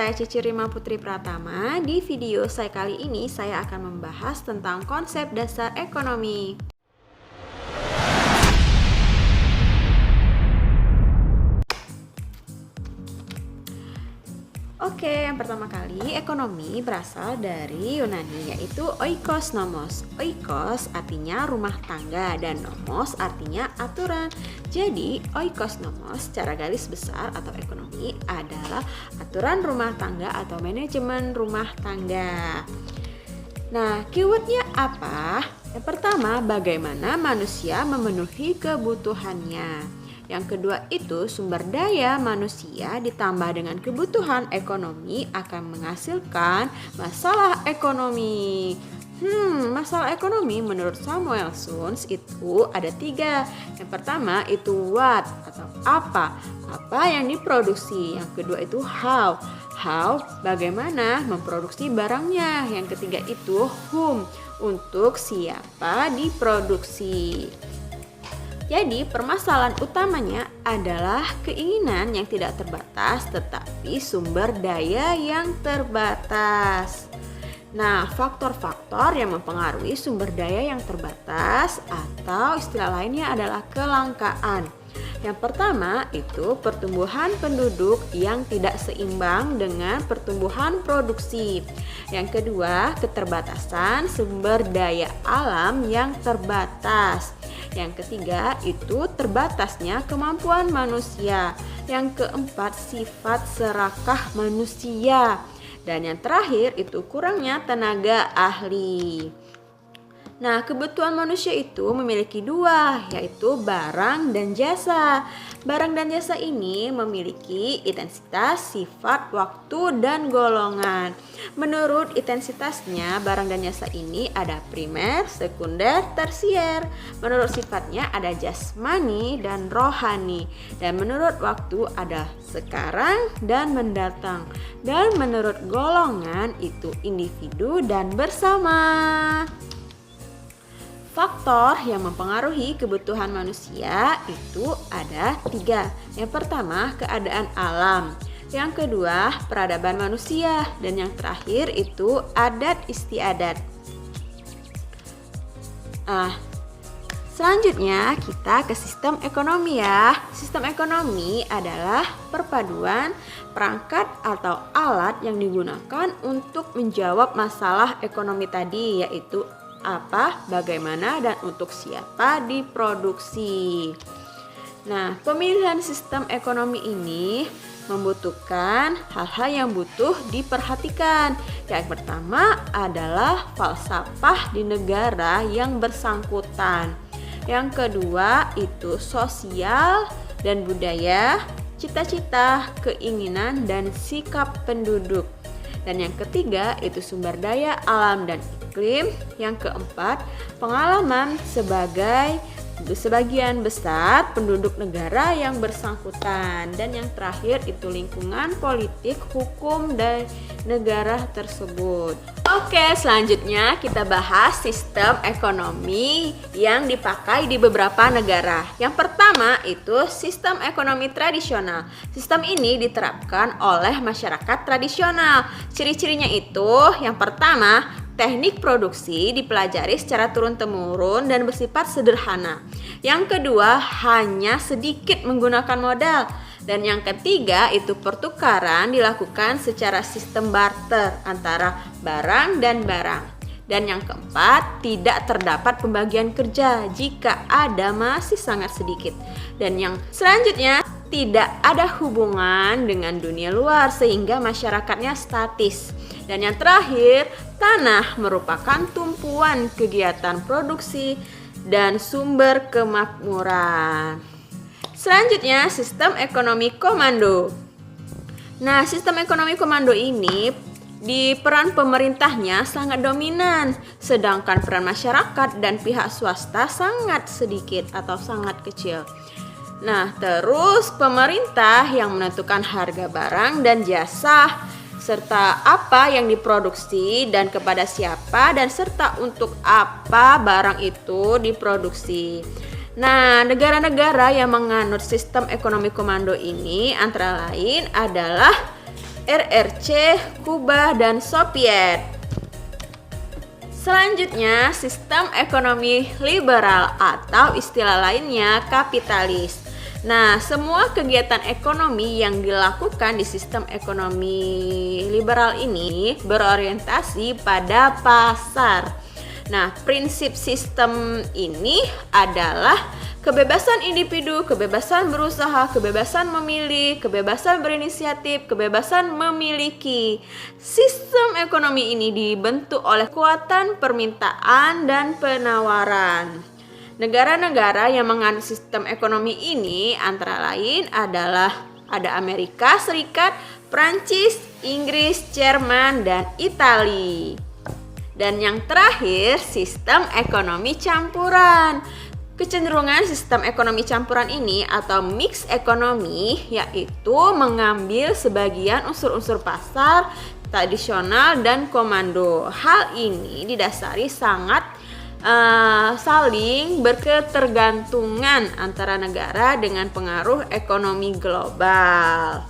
saya Cici Rima Putri Pratama. Di video saya kali ini saya akan membahas tentang konsep dasar ekonomi. Oke, yang pertama kali ekonomi berasal dari Yunani, yaitu oikos nomos. Oikos artinya rumah tangga dan nomos artinya aturan. Jadi oikos nomos secara garis besar atau ekonomi adalah aturan rumah tangga atau manajemen rumah tangga. Nah, keywordnya apa? Yang pertama, bagaimana manusia memenuhi kebutuhannya. Yang kedua itu sumber daya manusia ditambah dengan kebutuhan ekonomi akan menghasilkan masalah ekonomi. Masalah ekonomi menurut Samuelson itu ada 3. Yang pertama itu what atau apa yang diproduksi. Yang kedua itu how bagaimana memproduksi barangnya. Yang ketiga itu whom, untuk siapa diproduksi. Jadi permasalahan utamanya adalah keinginan yang tidak terbatas tetapi sumber daya yang terbatas. Nah, faktor-faktor yang mempengaruhi sumber daya yang terbatas atau istilah lainnya adalah kelangkaan. Yang pertama itu pertumbuhan penduduk yang tidak seimbang dengan pertumbuhan produksi. Yang kedua, keterbatasan sumber daya alam yang terbatas. Yang ketiga itu terbatasnya kemampuan manusia. Yang keempat sifat serakah manusia. Dan yang terakhir itu kurangnya tenaga ahli. Nah, kebutuhan manusia itu memiliki 2, yaitu barang dan jasa. Barang dan jasa ini memiliki intensitas, sifat, waktu, dan golongan. Menurut intensitasnya, barang dan jasa ini ada primer, sekunder, tersier. Menurut sifatnya ada jasmani dan rohani. Dan menurut waktu ada sekarang dan mendatang. Dan menurut golongan itu individu dan bersama. Faktor yang mempengaruhi kebutuhan manusia itu ada 3. Yang pertama, keadaan alam. Yang kedua, peradaban manusia. Dan yang terakhir itu adat istiadat. Selanjutnya kita ke sistem ekonomi ya. Sistem ekonomi adalah perpaduan perangkat atau alat yang digunakan untuk menjawab masalah ekonomi tadi, yaitu apa, bagaimana, dan untuk siapa diproduksi. Nah, pemilihan sistem ekonomi ini membutuhkan hal-hal yang butuh diperhatikan. Yang pertama adalah falsafah di negara yang bersangkutan. Yang kedua itu sosial dan budaya, cita-cita, keinginan, dan sikap penduduk. Dan yang ketiga itu sumber daya alam dan iklim. Yang keempat, pengalaman sebagian besar penduduk negara yang bersangkutan. Dan yang terakhir itu lingkungan politik, hukum, dan negara tersebut. Oke, selanjutnya kita bahas sistem ekonomi yang dipakai di beberapa negara. Yang pertama itu sistem ekonomi tradisional. Sistem ini diterapkan oleh masyarakat tradisional. Ciri-cirinya itu yang pertama, teknik produksi dipelajari secara turun-temurun dan bersifat sederhana. Yang kedua, hanya sedikit menggunakan modal. Dan yang ketiga itu pertukaran dilakukan secara sistem barter antara barang dan barang. Dan yang keempat, tidak terdapat pembagian kerja jika ada masih sangat sedikit. Dan yang selanjutnya, tidak ada hubungan dengan dunia luar sehingga masyarakatnya statis. Dan yang terakhir, tanah merupakan tumpuan kegiatan produksi dan sumber kemakmuran. Selanjutnya, sistem ekonomi komando. Nah, sistem ekonomi komando ini di peran pemerintahnya sangat dominan, sedangkan peran masyarakat dan pihak swasta sangat sedikit atau sangat kecil. Nah, terus pemerintah yang menentukan harga barang dan jasa, serta apa yang diproduksi dan kepada siapa, dan serta untuk apa barang itu diproduksi. Nah, negara-negara yang menganut sistem ekonomi komando ini antara lain adalah RRC, Kuba, dan Soviet. Selanjutnya, sistem ekonomi liberal atau istilah lainnya kapitalis. Nah, semua kegiatan ekonomi yang dilakukan di sistem ekonomi liberal ini berorientasi pada pasar. Nah, prinsip sistem ini adalah kebebasan individu, kebebasan berusaha, kebebasan memilih, kebebasan berinisiatif, kebebasan memiliki. Sistem ekonomi ini dibentuk oleh kekuatan permintaan dan penawaran. Negara-negara yang menganut sistem ekonomi ini antara lain adalah ada Amerika Serikat, Prancis, Inggris, Jerman, dan Italia. Dan yang terakhir, sistem ekonomi campuran. Kecenderungan sistem ekonomi campuran ini atau mix ekonomi yaitu mengambil sebagian unsur-unsur pasar, tradisional, dan komando. Hal ini didasari saling berketergantungan antara negara dengan pengaruh ekonomi global.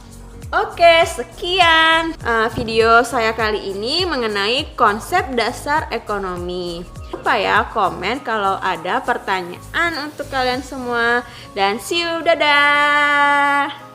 Oke, sekian video saya kali ini mengenai konsep dasar ekonomi. Lupa ya komen kalau ada pertanyaan untuk kalian semua, dan see you, dadah.